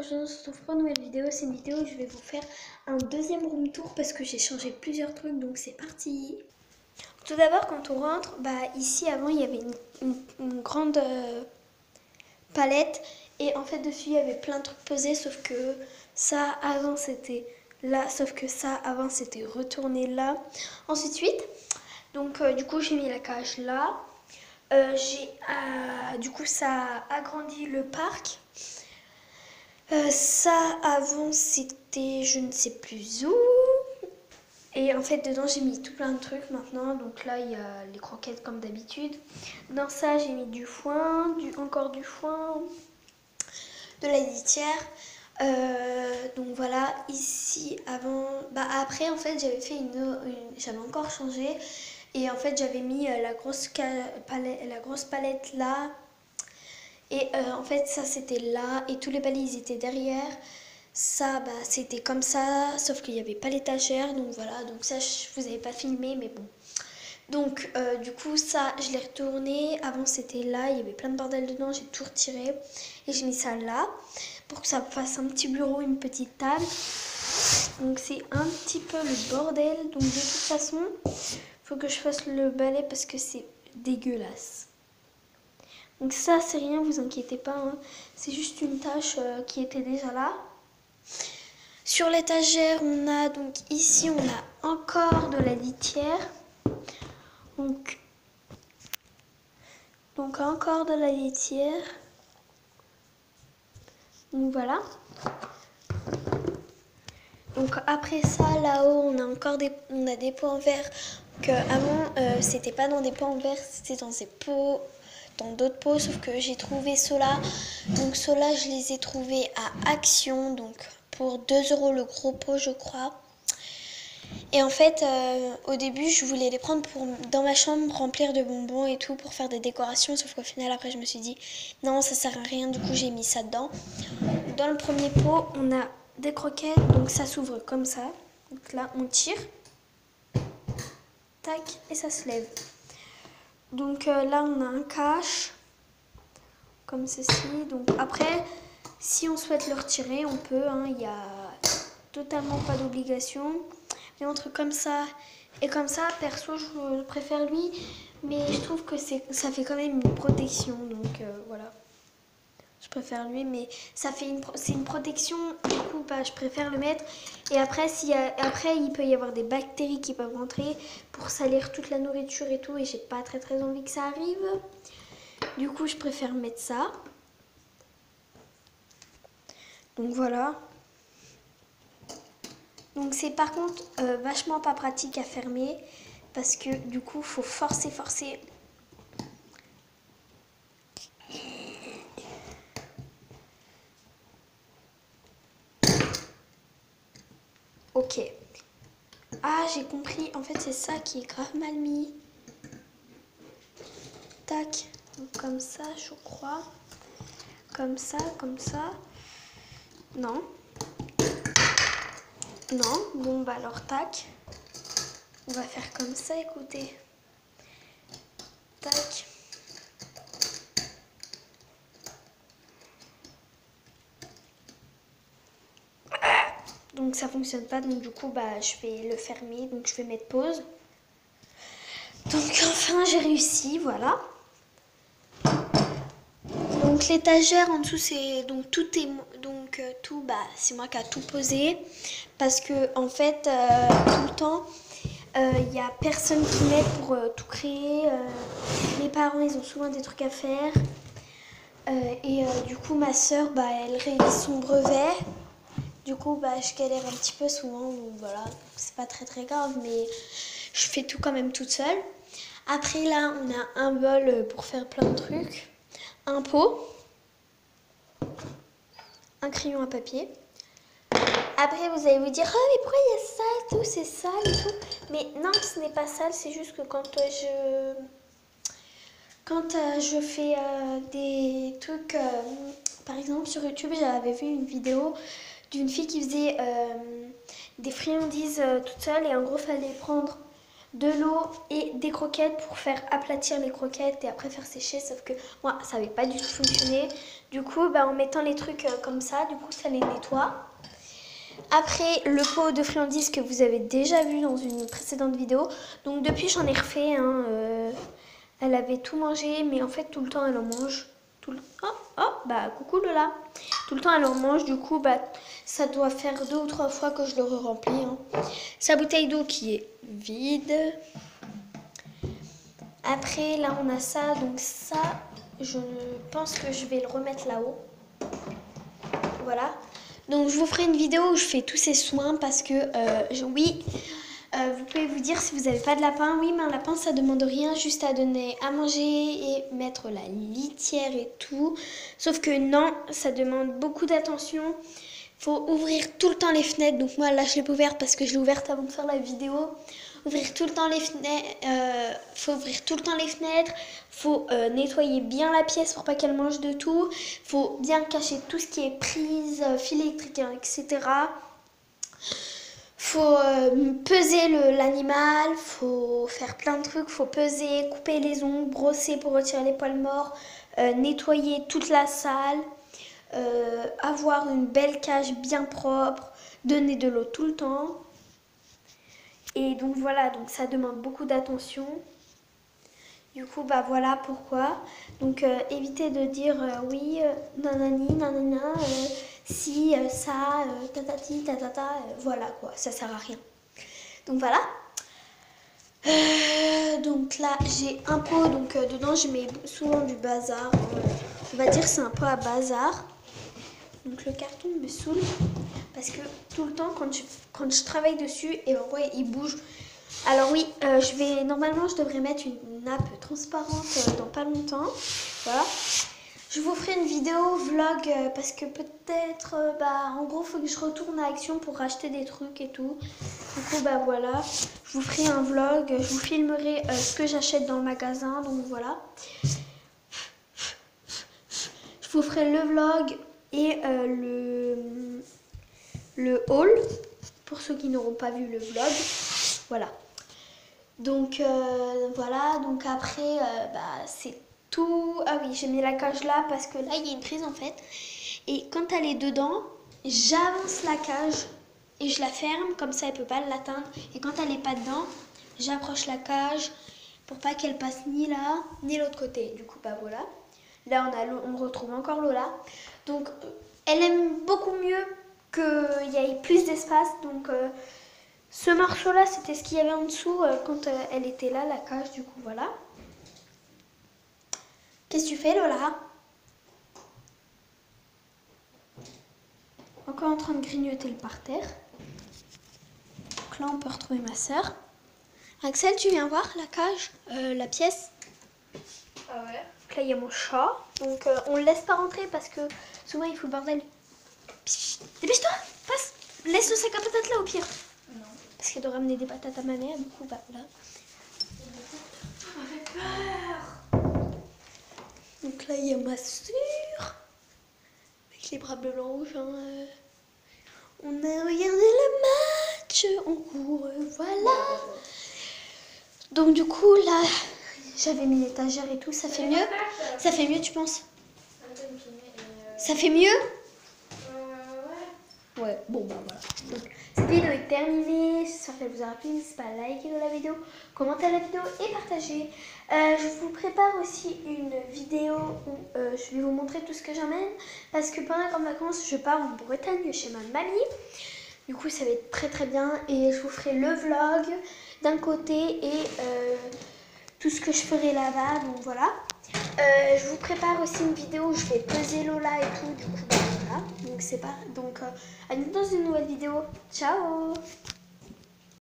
Je ne se retrouve pour une nouvelle vidéo. C'est une vidéo où je vais vous faire un deuxième room tour parce que j'ai changé plusieurs trucs, donc c'est parti. Tout d'abord, quand on rentre, ici avant il y avait une grande palette et en fait dessus il y avait plein de trucs posés, sauf que ça avant c'était là, sauf que ça avant c'était retourné là. Ensuite, donc du coup j'ai mis la cage là. Du coup ça a agrandi le parc. Ça avant c'était je ne sais plus où. Et en fait dedans j'ai mis tout plein de trucs maintenant. Donc là il y a les croquettes comme d'habitude. Dans ça j'ai mis du foin, encore du foin, de la litière. Donc voilà, ici avant, après en fait j'avais fait j'avais encore changé et en fait j'avais mis la grosse palette là. Et en fait ça c'était là et tous les balais ils étaient derrière. Ça c'était comme ça, sauf qu'il n'y avait pas l'étagère, donc voilà, donc ça je vous avais pas filmé mais bon. Donc du coup ça je l'ai retourné, avant c'était là, il y avait plein de bordel dedans, j'ai tout retiré et j'ai mis ça là pour que ça fasse un petit bureau, une petite table. Donc c'est un petit peu le bordel, donc de toute façon faut que je fasse le balai parce que c'est dégueulasse. Donc ça c'est rien, vous inquiétez pas, hein. C'est juste une tâche qui était déjà là. Sur l'étagère on a donc ici on a encore de la litière. Donc encore de la litière. Donc voilà. Donc après ça là-haut on a encore des pots en verre. Que avant c'était pas dans des pots en verre, c'était dans des pots, dans d'autres pots, sauf que j'ai trouvé ceux-là. Donc ceux-là je les ai trouvés à Action, donc pour 2 € le gros pot je crois. Et en fait au début je voulais les prendre pour dans ma chambre remplir de bonbons et tout pour faire des décorations, sauf qu'au final après je me suis dit non ça sert à rien, du coup j'ai mis ça dedans. Dans le premier pot on a des croquettes, donc ça s'ouvre comme ça. Donc là on tire, tac, et ça se lève. Donc là on a un cache comme ceci. Donc après si on souhaite le retirer on peut, hein, il n'y a totalement pas d'obligation. Mais entre comme ça et comme ça, perso je préfère lui, mais je trouve que ça fait quand même une protection, donc voilà. Je préfère lui, mais c'est une protection, du coup je préfère le mettre. Et après, après il peut y avoir des bactéries qui peuvent rentrer pour salir toute la nourriture et tout, et j'ai pas très envie que ça arrive. Du coup je préfère mettre ça. Donc voilà. Donc c'est par contre vachement pas pratique à fermer, parce que du coup faut forcer. Ok. Ah, j'ai compris. En fait, c'est ça qui est grave mal mis. Tac. Donc, comme ça, je crois. Comme ça. Non. Non. Bon, alors, tac. On va faire comme ça, écoutez. Tac. Donc, ça fonctionne pas. Donc, du coup, je vais le fermer. Donc, je vais mettre pause. Donc, enfin, j'ai réussi. Voilà. Donc l'étagère en dessous c'est donc tout c'est moi qui a tout posé parce que en fait tout le temps il y a personne qui m'aide pour tout créer. Les parents ils ont souvent des trucs à faire et du coup ma soeur elle révise son brevet. Du coup je galère un petit peu souvent, donc voilà, c'est pas très grave, mais je fais tout quand même toute seule. Après là on a un bol pour faire plein de trucs, un pot, un crayon à papier. Après vous allez vous dire oh mais pourquoi il y a ça et tout, c'est sale et tout. Mais non, ce n'est pas sale, c'est juste que quand je fais des trucs, par exemple sur YouTube j'avais vu une vidéo d'une fille qui faisait des friandises toute seule, et en gros fallait prendre de l'eau et des croquettes pour faire aplatir les croquettes et après faire sécher. Sauf que moi, ça n'avait pas du tout fonctionné. Du coup, en mettant les trucs comme ça, du coup, ça les nettoie. Après, le pot de friandises que vous avez déjà vu dans une précédente vidéo. Donc depuis, j'en ai refait. Elle avait tout mangé, mais en fait, tout le temps, elle en mange. Coucou Lola. Tout le temps, elle en mange. Du coup, ça doit faire 2 ou 3 fois que je le remplis. Sa bouteille d'eau qui est vide. Après, là, on a ça. Donc ça, je pense que je vais le remettre là-haut. Voilà. Donc, je vous ferai une vidéo où je fais tous ces soins parce que, vous pouvez vous dire si vous n'avez pas de lapin. Oui, mais un lapin, ça demande rien, juste à donner à manger et mettre la litière et tout. Sauf que non, ça demande beaucoup d'attention. Il faut ouvrir tout le temps les fenêtres. Donc moi, là, je l'ai pas ouverte parce que je l'ai ouverte avant de faire la vidéo. Ouvrir tout le temps les fenêtres. Faut ouvrir tout le temps les fenêtres. Faut nettoyer bien la pièce pour pas qu'elle mange de tout. Faut bien cacher tout ce qui est prise, fil électrique, etc. Faut peser l'animal, faut faire plein de trucs, faut peser, couper les ongles, brosser pour retirer les poils morts, nettoyer toute la salle, avoir une belle cage bien propre, donner de l'eau tout le temps. Et donc voilà, donc ça demande beaucoup d'attention. Du coup, voilà pourquoi. Donc évitez de dire oui, nanani, nanana, si, ça, tatati, tatata, voilà quoi, ça sert à rien. Donc voilà. Donc là, j'ai un pot, donc dedans, je mets souvent du bazar. On va dire que c'est un pot à bazar. Donc le carton me saoule parce que tout le temps, quand je travaille dessus, et il bouge. Alors oui, normalement je devrais mettre une nappe transparente dans pas longtemps. Voilà. Je vous ferai une vidéo vlog parce que peut-être, en gros, il faut que je retourne à Action pour racheter des trucs et tout. Du coup, voilà, je vous ferai un vlog, je vous filmerai ce que j'achète dans le magasin, donc voilà. Je vous ferai le vlog et le haul pour ceux qui n'auront pas vu le vlog. Voilà. Donc voilà, donc après c'est tout. Ah oui, j'ai mis la cage là parce que là il y a une prise en fait. Et quand elle est dedans, j'avance la cage et je la ferme, comme ça elle peut pas l'atteindre. Et quand elle n'est pas dedans, j'approche la cage pour pas qu'elle passe ni là ni l'autre côté. Du coup voilà. Là on retrouve encore Lola. Donc elle aime beaucoup mieux qu'il y ait plus d'espace. Donc ce morceau-là, c'était ce qu'il y avait en dessous quand elle était là, la cage, du coup, voilà. Qu'est-ce que tu fais, Lola? Encore en train de grignoter le parterre. Donc là, on peut retrouver ma soeur. Axel, tu viens voir la cage, la pièce? Ah ouais. Donc là, il y a mon chat. Donc, on le laisse pas rentrer parce que souvent, il fout le bordel. Dépêche-toi, passe. Laisse le sac à patates là, au pire. Non. Parce qu'elle doit ramener des patates à ma mère, du coup, voilà. Ça m'a fait peur. Donc là, il y a ma soeur. Avec les bras bleus blancs rouges. On a regardé le match en cours, voilà. Donc du coup, là, j'avais mis l'étagère et tout. Ça fait mieux? Ça fait mieux, tu penses? Ça fait mieux? Ouais, bon voilà. Donc, cette vidéo est terminée. J'espère qu'elle vous aura plu. N'hésitez pas à liker la vidéo, commenter la vidéo et partager. Je vous prépare aussi une vidéo où je vais vous montrer tout ce que j'emmène. Parce que pendant les grandes vacances, je pars en Bretagne chez ma mamie. Du coup, ça va être très très bien. Et je vous ferai le vlog d'un côté et tout ce que je ferai là-bas. Donc voilà. Je vous prépare aussi une vidéo où je vais peser Lola et tout. Du coup, voilà. Donc c'est pas. Donc à nous dans une nouvelle vidéo. Ciao!